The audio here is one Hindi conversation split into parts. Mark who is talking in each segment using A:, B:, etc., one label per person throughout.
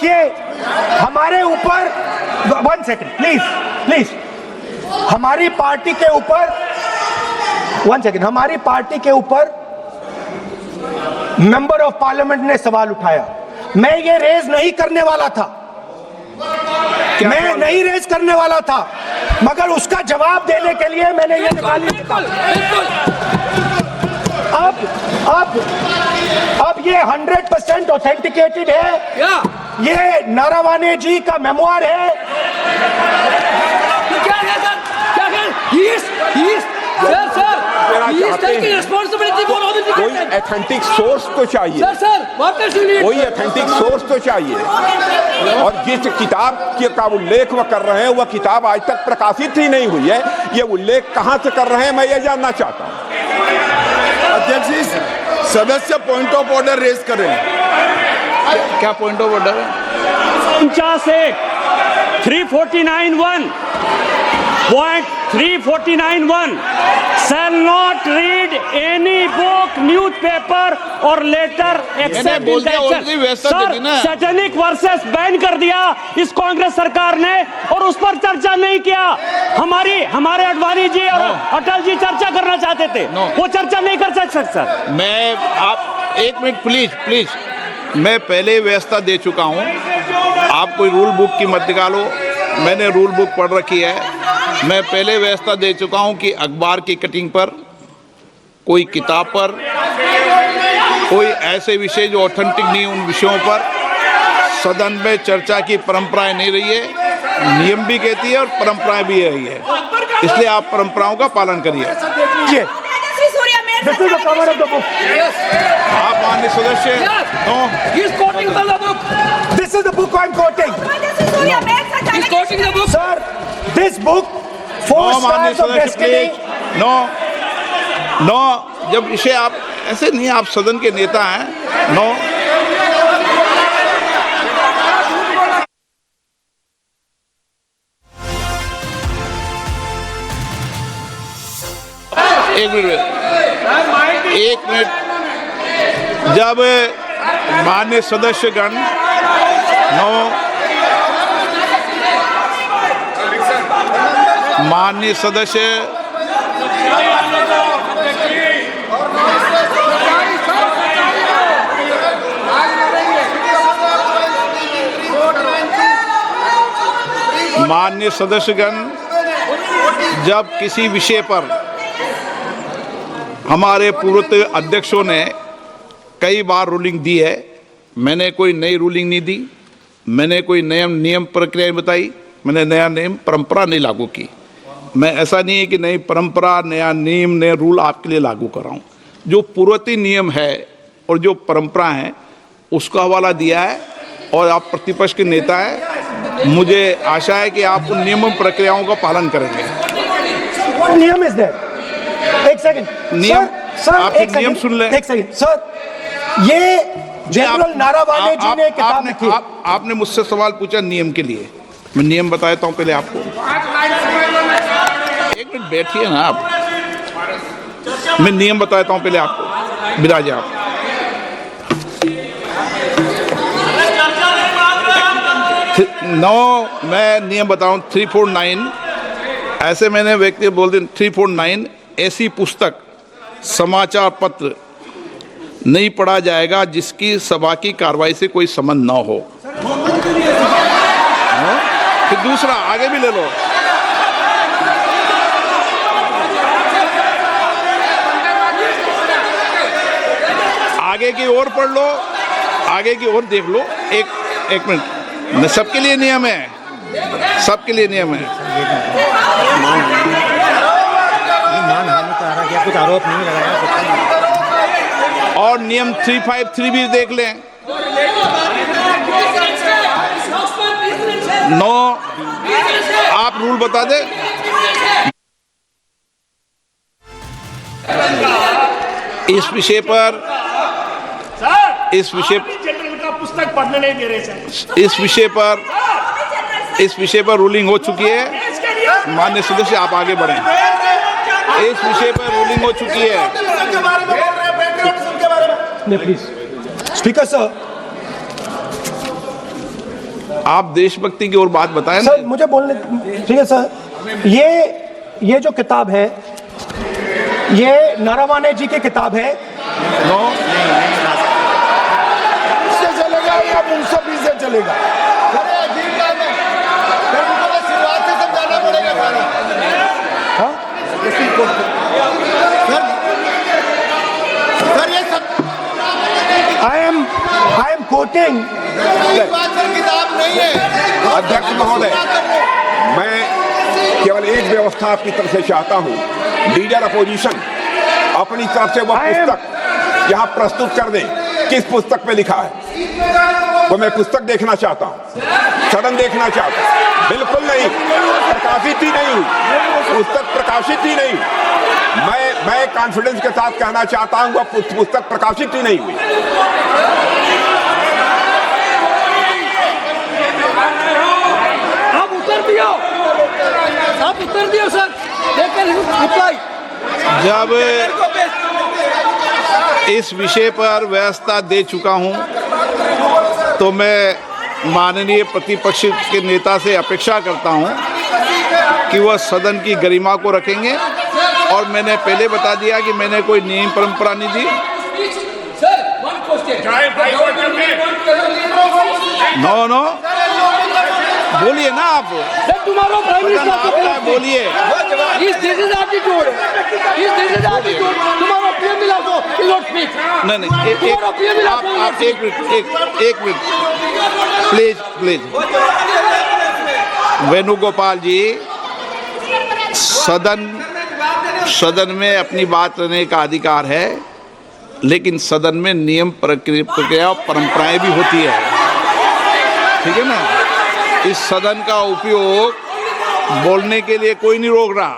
A: देखिए, हमारे ऊपर 1 सेकंड प्लीज, हमारी पार्टी के ऊपर 1 सेकंड, हमारी पार्टी के ऊपर मेंबर ऑफ पार्लियामेंट ने सवाल उठाया। मैं ये रेज नहीं करने वाला था, मैं नहीं रेज करने वाला था, मगर उसका जवाब देने के लिए मैंने ये निकाली। अब ये 100% ऑथेंटिकेटेड है, ये नारावाने जी का मेमोयर है।
B: कोई ऑथेंटिक सोर्स तो चाहिए, कोई ऑथेंटिक सोर्स तो चाहिए। और जिस किताब का उल्लेख वह कर रहे हैं, वह किताब आज तक प्रकाशित ही नहीं हुई है। ये उल्लेख कहां से कर रहे हैं, मैं ये जानना चाहता हूं।
C: अध्यक्ष जी, सदस्य पॉइंट ऑफ ऑर्डर रेज करें।
D: क्या पॉइंट ऑफ ऑर्डर है?
E: 349(1) Point 349(1) shall not read any book, newspaper or letter except in the sir, satanic versus ban कर दिया इस कांग्रेस सरकार ने और उस पर चर्चा नहीं किया। हमारे अडवाणी जी और अटल जी चर्चा करना चाहते थे, वो चर्चा नहीं कर सकते सर।
D: मैं आप 1 मिनट प्लीज, मैं पहले व्यवस्था दे चुका हूँ। आप कोई रूल बुक की मत निकालो, मैंने रूल बुक पढ़ रखी है। मैं पहले व्यवस्था दे चुका हूं कि अखबार की कटिंग पर, कोई किताब पर, कोई ऐसे विषय जो ऑथेंटिक नहीं, उन विषयों पर सदन में चर्चा की परंपराएं नहीं रही है। नियम भी कहती है और परंपराएं भी रही है, इसलिए आप परंपराओं का पालन करिए। आप माननीय सदस्य,
A: This is the book I'm quoting.
F: He's quoting the book.
A: Sir, this book, 4 stars of destiny.
D: No, जब इसे आप ऐसे नहीं, आप सदन के नेता हैं। नो, एक मिनट, जब माननीय सदस्यगण माननीय सदस्य माननीय सदस्यगण, जब किसी विषय पर हमारे पूर्व अध्यक्षों ने कई बार रूलिंग दी है, मैंने कोई नई रूलिंग नहीं दी, मैंने कोई नियम प्रक्रिया बताई, मैंने नया नियम परंपरा नहीं लागू की। मैं ऐसा नहीं है कि नई परंपरा, नया नियम, नया रूल आपके लिए लागू कर रहा हूँ। जो पूर्ववर्ती नियम है और जो परंपरा है उसका हवाला दिया है, और आप प्रतिपक्ष के नेता हैं, मुझे आशा है कि आप उन नियम प्रक्रियाओं का पालन करेंगे।
A: नियम इज देयर। 1 सेकंड,
D: नियम,
A: सर,
D: आप नियम सुन लें।
A: 1 सेकंड सर, ये जनरल नारावाने जी ने किताब लिखी।
D: आपने मुझसे सवाल पूछा नियम के लिए, मैं नियम बताता हूं पहले आपको। 1 मिनट बैठिए ना आप, मैं नियम बताता हूं पहले आपको। विराज आप, मैं नियम बताऊं 349, ऐसे मैंने व्यक्ति बोल दिया। 349, ऐसी पुस्तक, समाचार पत्र नहीं पढ़ा जाएगा जिसकी सभा की कार्रवाई से कोई संबंध न हो। फिर दूसरा आगे भी ले लो, आगे की ओर पढ़ लो, आगे की ओर देख लो। एक मिनट, सबके लिए नियम है, सबके लिए नियम है।
A: कुछ आरोप नहीं लगाया।
D: और नियम 353 भी देख लें। नो, आप रूल बता दे। इस विषय पर
E: जनरल का पुस्तक पढ़ने नहीं दे रहे सर।
D: इस विषय पर रूलिंग हो चुकी है। माननीय सदस्य, आप आगे बढ़ें। इस विषय पर रूलिंग हो चुकी है।
A: प्लीज स्पीकर सर,
D: आप देशभक्ति की ओर बात बताएं ना।
A: सर मुझे बोलने, ठीक है सर, ये जो किताब है ये नारावाने जी की किताब है।
D: नो,
C: इससे चलेगा या मुंसफी से चलेगा? शुरुआत से समझाना पड़ेगा सर, ये सब
A: आई एम कोटिंग।
C: किताब नहीं है।
B: अध्यक्ष महोदय, मैं केवल एक व्यवस्था आपकी तरफ से चाहता हूं, लीडर अपोजिशन अपनी तरफ से वह पुस्तक यहाँ प्रस्तुत कर दें। किस पुस्तक पे लिखा है वो मैं पुस्तक देखना चाहता हूँ, सदन देखना चाहता हूँ। बिल्कुल नहीं, प्रकाशित ही नहीं हुई पुस्तक, प्रकाशित ही नहीं। मैं कॉन्फिडेंस के साथ कहना चाहता हूँ वह पुस्तक प्रकाशित ही नहीं हुई।
G: आप उत्तर दियो सर, रिप्लाई।
D: जब इस विषय पर व्यवस्था दे चुका हूं तो मैं माननीय प्रतिपक्ष के नेता से अपेक्षा करता हूं कि वह सदन की गरिमा को रखेंगे। और मैंने पहले बता दिया कि मैंने कोई नियम परंपरा नहीं दी। नो, बोलिए ना आप,
G: तुम्हारा प्राइम मिनिस्टर
D: बोलिए।
G: दिस इज एटीट्यूड, तुम्हारा पीएम मिला तो नॉट स्पीक।
D: नहीं, आप एक मिनट प्लीज। वेणुगोपाल जी, सदन में अपनी बात करने का अधिकार है, लेकिन सदन में नियम प्रक्रिया और परंपराएं भी होती है, ठीक है ना। इस सदन का उपयोग बोलने के लिए कोई नहीं रोक रहा,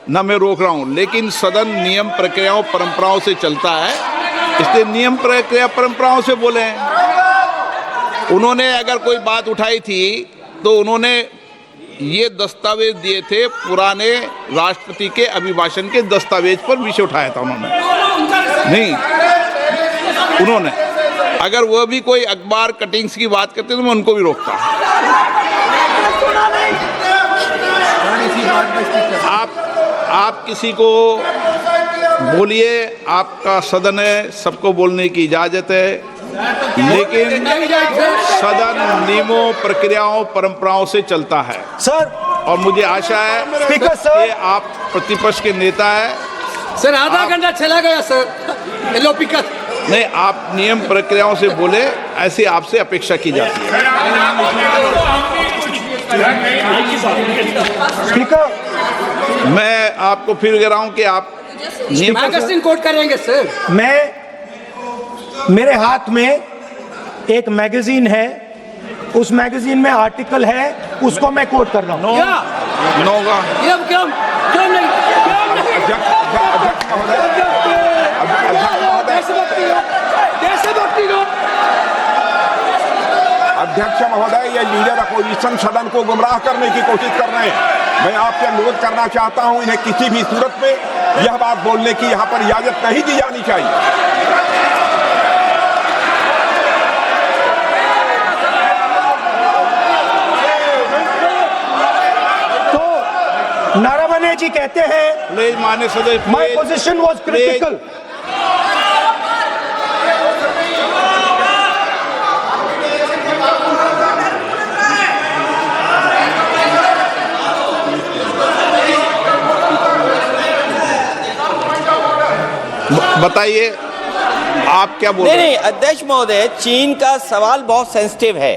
D: ना मैं रोक रहा हूं, लेकिन सदन नियम प्रक्रियाओं परंपराओं से चलता है, इसलिए नियम प्रक्रिया परंपराओं से बोले। उन्होंने अगर कोई बात उठाई थी तो उन्होंने ये दस्तावेज दिए थे, पुराने राष्ट्रपति के अभिभाषण के दस्तावेज पर विषय उठाया था उन्होंने अगर वह भी कोई अखबार कटिंग्स की बात करते तो मैं उनको भी रोकता। आप किसी को बोलिए, आपका सदन है, सबको बोलने की इजाजत है, लेकिन सदन नियमों प्रक्रियाओं परंपराओं से चलता है
A: सर।
D: और मुझे आशा है
A: स्पीकर सर,
D: कि आप प्रतिपक्ष के नेता है
G: सर। आधा घंटा चला गया सर, एलोपिकस
D: नहीं, आप नियम प्रक्रियाओं से बोले, ऐसी आपसे अपेक्षा की जाती है।
A: स्पीकर,
D: मैं आपको फिर कह रहा हूं कि आप
G: मैगजीन कोट करेंगे सर।
A: मेरे हाथ में एक मैगजीन है, उस मैगजीन में आर्टिकल है, उसको मैं कोट कर रहा हूँ।
B: अध्यक्ष महोदय, ये लीडर अपोजिशन सदन को गुमराह करने की कोशिश कर रहे हैं। मैं आपसे अनुरोध करना चाहता हूं, इन्हें किसी भी सूरत में यह बात बोलने की यहां पर इजाजत नहीं दी जानी चाहिए।
A: नारावाने जी कहते हैं
D: माननीय सदस्य,
A: माय पोजीशन वाज क्रिटिकल।
D: बताइए आप क्या बोल रहे हैं?
H: नहीं, अध्यक्ष महोदय, चीन का सवाल बहुत सेंसिटिव है।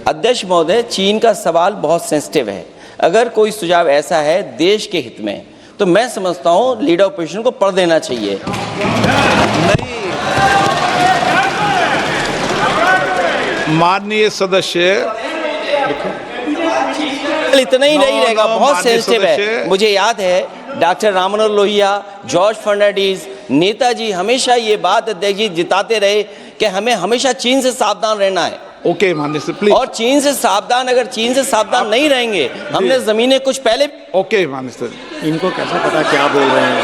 H: अध्यक्ष महोदय, चीन का सवाल बहुत सेंसिटिव है। अगर कोई सुझाव ऐसा है देश के हित में, तो मैं समझता हूं लीडर ऑपोजिशन को पढ़ देना चाहिए।
D: नहीं, माननीय सदस्य,
H: इतना ही नहीं रहेगा, बहुत सेंसिटिव है। मुझे याद है डॉक्टर राम मनोहर लोहिया, जॉर्ज फर्नांडिस, नेताजी हमेशा ये बात अध्यक्ष जी जिताते रहे कि हमें हमेशा चीन से सावधान रहना है।
D: ओके माननीय सर, प्लीज।
H: और चीन से सावधान नहीं रहेंगे, हमने जमीनें कुछ पहले।
D: ओके माननीय सर।
I: इनको कैसे पता क्या बोल रहे हैं?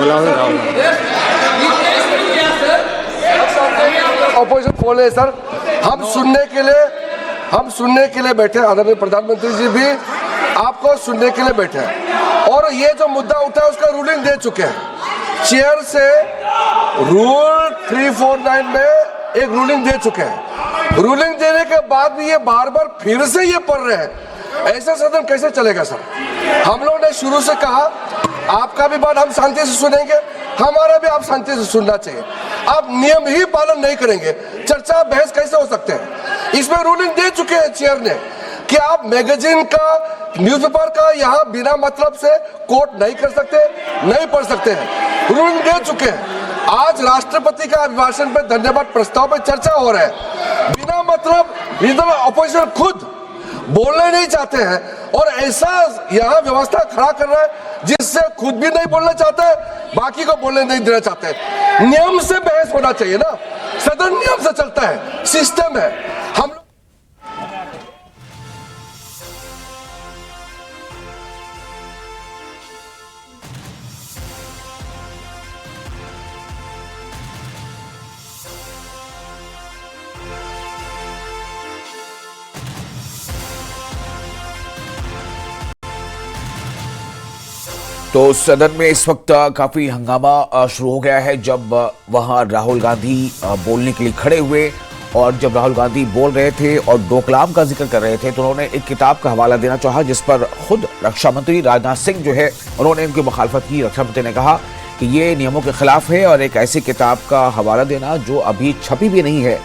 I: बोला उन्होंने राहुल गांधी।
C: ऑपोजिशन बोले सर, हम सुनने के लिए बैठे, आदरणीय प्रधानमंत्री जी भी आपको सुनने के लिए बैठे हैं और ये जो मुद्दा उठा है उसका रूलिंग दे चुके हैं। चेयर से रूल 349 में एक रूलिंग दे चुके हैं। रूलिंग देने के बाद भी ये बार बार फिर से ये पढ़ रहे हैं, ऐसा सदन कैसे चलेगा सर? हम लोग ने शुरू से कहा आपका भी बात हम शांति से सुनेंगे, हमारा भी आप शांति से सुनना चाहिए। आप नियम ही पालन नहीं करेंगे, चर्चा बहस कैसे हो सकते हैं? इसमें रूलिंग दे चुके हैं चेयर ने कि आप मैगजीन का, न्यूज़पेपर का यहाँ बिना मतलब से कोट नहीं कर सकते, नहीं पढ़ सकते हैं। रूलिंग दे चुके हैं। आज राष्ट्रपति का अभिभाषण पे धन्यवाद प्रस्ताव पे चर्चा हो रहा है, बिना मतलब विरोधी ऑपोजिशन खुद बोलने नहीं चाहते हैं और ऐसा यहाँ व्यवस्था खड़ा कर रहा है जिससे खुद भी नहीं बोलना चाहते, बाकी को बोलने नहीं देना चाहते। नियम से बहस होना चाहिए ना, सदन नियम से चलता है, सिस्टम है। हम
J: तो सदन में इस वक्त काफी हंगामा शुरू हो गया है जब वहां राहुल गांधी बोलने के लिए खड़े हुए और जब राहुल गांधी बोल रहे थे और डोकलाम का जिक्र कर रहे थे तो उन्होंने एक किताब का हवाला देना चाहा जिस पर खुद रक्षा मंत्री राजनाथ सिंह जो है उन्होंने इनकी मुखालफत की। रक्षा मंत्री ने कहा कि ये नियमों के खिलाफ है और एक ऐसी किताब का हवाला देना जो अभी छपी भी नहीं है